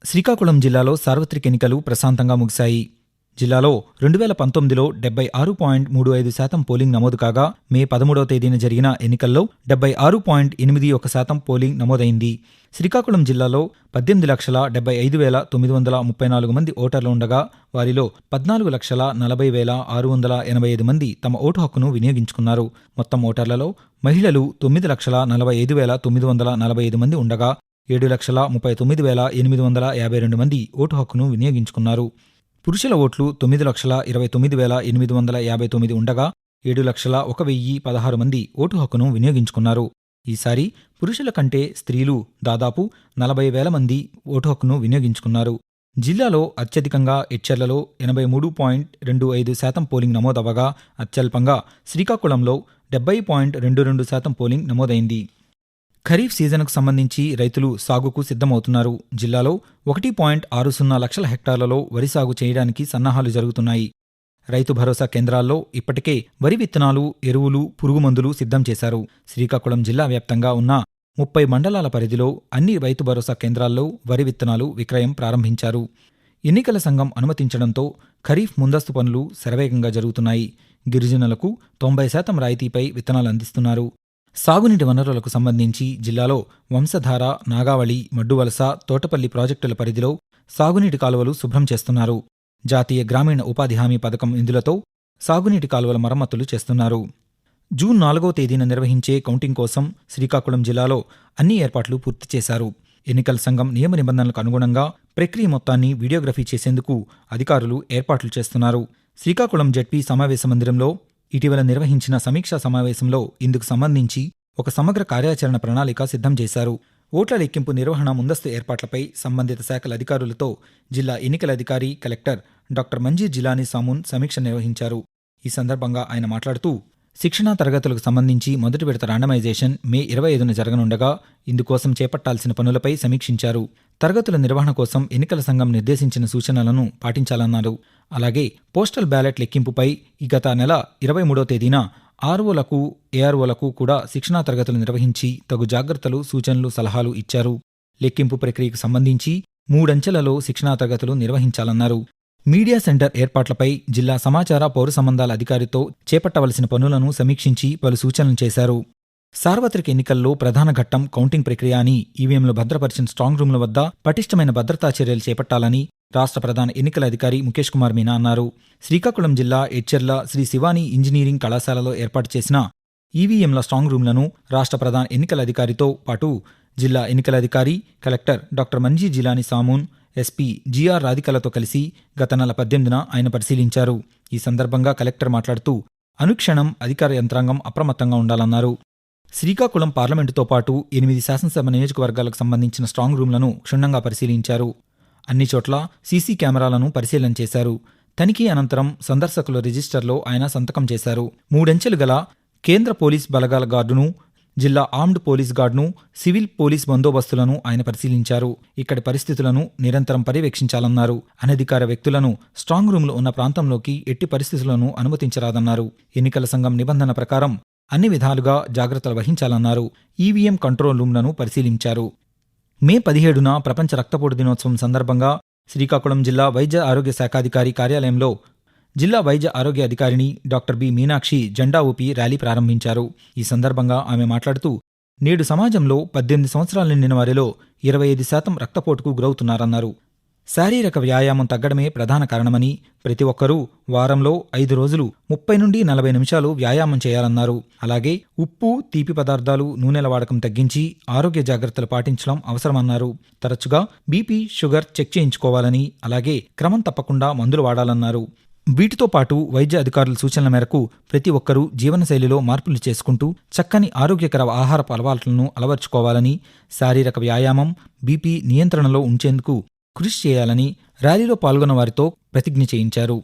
శ్రీకాకుళం జిల్లాలో సార్వత్రిక ఎన్నికలు ప్రశాంతంగా ముగిశాయి. జిల్లాలో 2019లో 76.35% పోలింగ్ నమోదు కాగా మే 13వ తేదీన జరిగిన ఎన్నికల్లో 76.81% పోలింగ్ నమోదైంది. శ్రీకాకుళం జిల్లాలో 18,75,934 మంది ఓటర్లు ఉండగా వారిలో 14,40,685 మంది తమ ఓటు హక్కును వినియోగించుకున్నారు. మొత్తం ఓటర్లలో మహిళలు 9,45,945 మంది ఉండగా 7,39,852 మంది ఓటు హక్కును వినియోగించుకున్నారు. పురుషుల ఓట్లు 9,29,859 ఉండగా 7,01,016 మంది ఓటు హక్కును వినియోగించుకున్నారు. ఈసారి పురుషుల కంటే స్త్రీలు దాదాపు 40,000 మంది ఓటు హక్కును వినియోగించుకున్నారు. జిల్లాలో అత్యధికంగా ఎచ్చెర్లలో 83.25% పోలింగ్ నమోదవగా అత్యల్పంగా శ్రీకాకుళంలో 70.22% పోలింగ్ నమోదైంది. ఖరీఫ్ సీజన్కు సంబంధించి రైతులు సాగుకు సిద్ధమవుతున్నారు. జిల్లాలో 1.60 లక్షల హెక్టార్లలో వరి సాగు చేయడానికి సన్నాహాలు జరుగుతున్నాయి. రైతు భరోసా కేంద్రాల్లో ఇప్పటికే వరి విత్తనాలు, ఎరువులు, పురుగుమందులు సిద్ధం చేశారు. శ్రీకాకుళం జిల్లా వ్యాప్తంగా ఉన్న 30 మండలాల పరిధిలో అన్ని రైతు భరోసా కేంద్రాల్లో వరి విత్తనాలు విక్రయం ప్రారంభించారు. ఎన్నికల సంఘం అనుమతించడంతో ఖరీఫ్ ముందస్తు పనులు శరవేగంగా జరుగుతున్నాయి. గిరిజనులకు 90% రాయితీపై విత్తనాలు అందిస్తున్నారు. సాగునీటి వనరులకు సంబంధించి జిల్లాలో వంశధార, నాగావళి, మడ్డువలస, తోటపల్లి ప్రాజెక్టుల పరిధిలో సాగునీటి కాలువలు శుభ్రం చేస్తున్నారు. జాతీయ గ్రామీణ ఉపాధి హామీ పథకం నిధులతో సాగునీటి కాలువల మరమ్మతులు చేస్తున్నారు. జూన్ 4వ తేదీన నిర్వహించే కౌంటింగ్ కోసం శ్రీకాకుళం జిల్లాలో అన్ని ఏర్పాట్లు పూర్తి చేశారు. ఎన్నికల సంఘం నియమ నిబంధనలకు అనుగుణంగా ప్రక్రియ మొత్తాన్ని వీడియోగ్రఫీ చేసేందుకు అధికారులు ఏర్పాట్లు చేస్తున్నారు. శ్రీకాకుళం జెడ్పీ సమావేశ మందిరంలో ఇటీవల నిర్వహించిన సమీక్షా సమావేశంలో ఇందుకు సంబంధించి ఒక సమగ్ర కార్యాచరణ ప్రణాళిక సిద్ధం చేశారు. ఓట్ల లెక్కింపు నిర్వహణ ముందస్తు ఏర్పాట్లపై సంబంధిత శాఖల అధికారులతో జిల్లా ఎన్నికల అధికారి కలెక్టర్ డాక్టర్ మంజీర్ జిలానీ సామూన్ సమీక్ష నిర్వహించారు. ఈ సందర్భంగా ఆయన మాట్లాడుతూ శిక్షణా తరగతులకు సంబంధించి మొదటి విడత ర్యాండమైజేషన్ మే 25న జరగనుండగా ఇందుకోసం చేపట్టాల్సిన పనులపై సమీక్షించారు. తరగతుల నిర్వహణ కోసం ఎన్నికల సంఘం నిర్దేశించిన సూచనలను పాటించాలన్నారు. అలాగే పోస్టల్ బ్యాలెట్ లెక్కింపుపై గత నెల 23వ తేదీన ఆర్ఓలకు, ఏఆర్ఓలకు కూడా శిక్షణా తరగతులు నిర్వహించి తగు జాగ్రత్తలు, సూచనలు, సలహాలు ఇచ్చారు. లెక్కింపు ప్రక్రియకు సంబంధించి 3 అంచెలలో శిక్షణా తరగతులు నిర్వహించాలన్నారు. మీడియా సెంటర్ ఏర్పాట్లపై జిల్లా సమాచార, పౌర సంబంధాల అధికారితో చేపట్టవలసిన పనులను సమీక్షించి పలు సూచనలు చేశారు. సార్వత్రిక ఎన్నికల్లో ప్రధాన ఘట్టం కౌంటింగ్ ప్రక్రియ అని ఈవీఎంలు భద్రపరిచిన స్ట్రాంగ్ రూమ్ల వద్ద పటిష్టమైన భద్రతా చర్యలు చేపట్టాలని రాష్ట్ర ప్రధాన ఎన్నికల అధికారి ముఖేష్ కుమార్ మీనా అన్నారు. శ్రీకాకుళం జిల్లా ఎచ్చెర్ల శ్రీ శివాని ఇంజనీరింగ్ కళాశాలలో ఏర్పాటు చేసిన ఈవీఎంల స్ట్రాంగ్ రూమ్లను రాష్ట్ర ప్రధాన ఎన్నికల అధికారితో పాటు జిల్లా ఎన్నికల అధికారి collector doctor Manzir Jilani Samoon, SP GR రాధికలతో కలిసి గత నెల 18న ఆయన పరిశీలించారు. ఈ సందర్భంగా కలెక్టర్ మాట్లాడుతూ అనుక్షణం అధికార యంత్రాంగం అప్రమత్తంగా ఉండాలన్నారు. శ్రీకాకుళం పార్లమెంటుతో పాటు 8 శాసనసభ నియోజకవర్గాలకు సంబంధించిన స్ట్రాంగ్ రూమ్లను క్షుణ్ణంగా పరిశీలించారు. అన్ని చోట్ల సీసీ కెమెరాలను పరిశీలన చేశారు. తనిఖీ అనంతరం సందర్శకుల రిజిస్టర్లో ఆయన సంతకం చేశారు. 3 అంచెలు గల కేంద్ర పోలీస్ బలగాల గార్డును, జిల్లా ఆర్మ్డ్ పోలీస్ గార్డును, సివిల్ పోలీస్ బందోబస్తులను ఆయన పరిశీలించారు. ఇక్కడి పరిస్థితులను నిరంతరం పర్యవేక్షించాలన్నారు. అనధికార వ్యక్తులను స్ట్రాంగ్ రూమ్లు ఉన్న ప్రాంతంలోకి ఎట్టి పరిస్థితులను అనుమతించరాదన్నారు. ఎన్నికల సంఘం నిబంధన ప్రకారం అన్ని విధాలుగా జాగ్రత్తలు వహించాలన్నారు. ఈవీఎం కంట్రోల్ రూమ్లను పరిశీలించారు. మే 17న ప్రపంచ రక్తపోటు దినోత్సవం సందర్భంగా శ్రీకాకుళం జిల్లా వైద్య ఆరోగ్య శాఖాధికారి కార్యాలయంలో జిల్లా వైద్య ఆరోగ్య అధికారిని డాక్టర్ బి మీనాక్షి జెండా ఊపి ర్యాలీ ప్రారంభించారు. ఈ సందర్భంగా ఆమె మాట్లాడుతూ నేడు సమాజంలో 18 సంవత్సరాలు నిండిన వారిలో 25% రక్తపోటుకు గురవుతున్నారన్నారు. శారీరక వ్యాయామం తగ్గడమే ప్రధాన కారణమని ప్రతి ఒక్కరూ వారంలో 5 రోజులు 30 నుండి 40 నిమిషాలు వ్యాయామం చేయాలన్నారు. అలాగే ఉప్పు, తీపి పదార్థాలు, నూనెల వాడకం తగ్గించి ఆరోగ్య జాగ్రత్తలు పాటించడం అవసరమన్నారు. తరచుగా బీపీ, షుగర్ చెక్ చేయించుకోవాలని, అలాగే క్రమం తప్పకుండా మందులు వాడాలన్నారు. వీటితో పాటు వైద్య అధికారుల సూచనల మేరకు ప్రతి ఒక్కరూ జీవనశైలిలో మార్పులు చేసుకుంటూ చక్కని ఆరోగ్యకర ఆహారపు అలవాట్లను అలవర్చుకోవాలని, శారీరక వ్యాయామం, బీపీ నియంత్రణలో ఉంచేందుకు కృషి చేయాలని ర్యాలీలో పాల్గొన్న వారితో ప్రతిజ్ఞ చేయించారు.